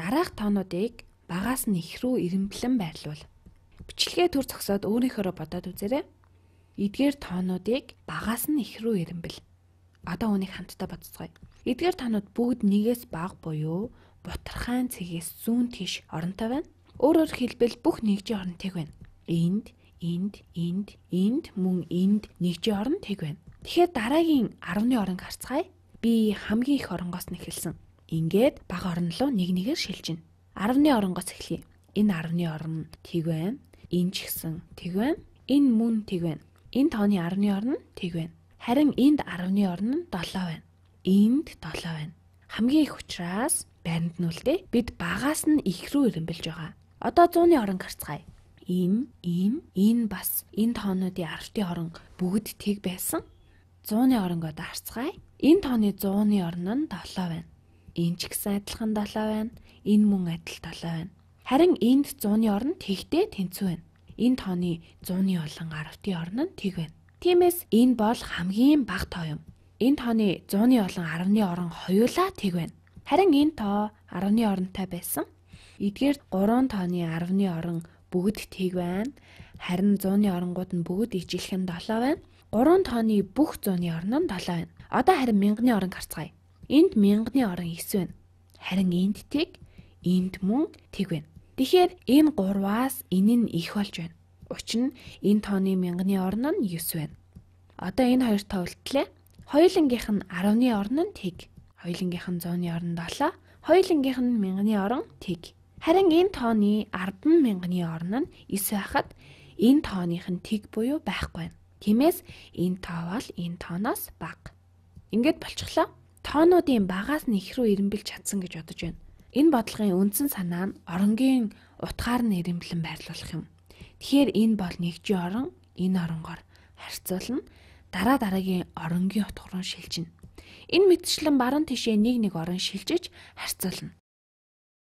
дараах тоонуудыг багаас нь их рүү ирэмблэн байрлуул. Бичлэгээ төр зогсоод өөрийнхөө бодоод үзээрэй. Эдгээр тоонуудыг багаас нь их рүү ирэмбэл. Одоо үүнийг хамтдаа бодцгоё. Эдгээр тоонууд бүгд нэгээс бага буюу бутархайн цэгээс зүүн тийш оронтой байна. Өөрөөр хэлбэл бүх нэгжийн орон тэг байна. Энд мөн энд нэгжийн орон тэг байна. Тэгэхээр дараагийн 10-ны оронг харцгаая. Би хамгийн их оронгоос нь эхэлсэн. Ингээд бага орон руу нэг нэгээр шилжинэ. 10-ны оронгоос эхлэе. Энэ 10-ны орон тэг байна. Энэ ч гэсэн тэг байна. Энэ мөн тэг байна. Энэ тооны 10-ны орон тэг байна. Харин энд 10-ны орон нь 7 байна. Энд 7 байна. Хамгийн их учраас байранд нь үлдээ бид багаас нь их рүү ирэмбэлж байгаа. Одоо 100-ны оронг харцгаая. Энэ бас энэ тоонуудын 10-ийн орон бүгд тэг байсан. 100-ны оронгоо харцгаая. Энэ тооны 100-ны орон нь 7 байна. Энэ ч гэсэн адилхан 7 байна. Энэ мөн адил 7 байна. Харин энд 100-ны орон тэгтэй тэнцүү байна. Энэ тооны 100-ны болон 10-ийн орон нь тэг байна. Тиймээс энэ бол хамгийн бага тоо юм. Энэ тооны 100-ны болон 10-ны орон хоёулаа тэг байна. Харин энэ тоо 10-ны оронтой байсан. Эдгээр 3 тооны 10-ны орон бүгд тэг байна. Харин 100-ны оронгууд нь бүгд ижилхэн 7 байна. 3 тооны бүх 100-ны орон нь 7 байна. Одоо харин 1000-ны оронг харцгаая. Энд 1000-ны орон 9 байна. Харин энд тэг, энд мөн тэг байна. Тэгэхээр энэ 3-аас энэ нь их болж байна. Учир нь энэ тооны 1000-ны орон нь 9 байна. Одоо энэ хоёр тоо үлдлээ. Хоёулангийнх нь 10-ны орон нь тэг. Хоёулангийнх нь 100-ны орон 7. Хоёулангийнх нь 1000-ны орон тэг. Харин энэ тооны 10,000-ны орон нь 9 байхад энэ тооных нь тэг буюу байхгүй байна. Тиймээс энэ тоо бол энэ тооноос бага. Ингээд болчихлоо. Тоонуудын багаас нь их рүү ирэмбэлж чадсан гэж бодож байна. Энэ бодлогын үндсэн санаа нь оронгийн утгаар нь ирэмблэн байрлуулах юм. Тэгэхээр энэ бол нэгжийн орон энэ оронгоор харьцуулна. Дараагийн оронгийн утга руу шилжинэ. Энэ мэтчлэн баруун тишээ нэг орон шилжиж харьцуулна.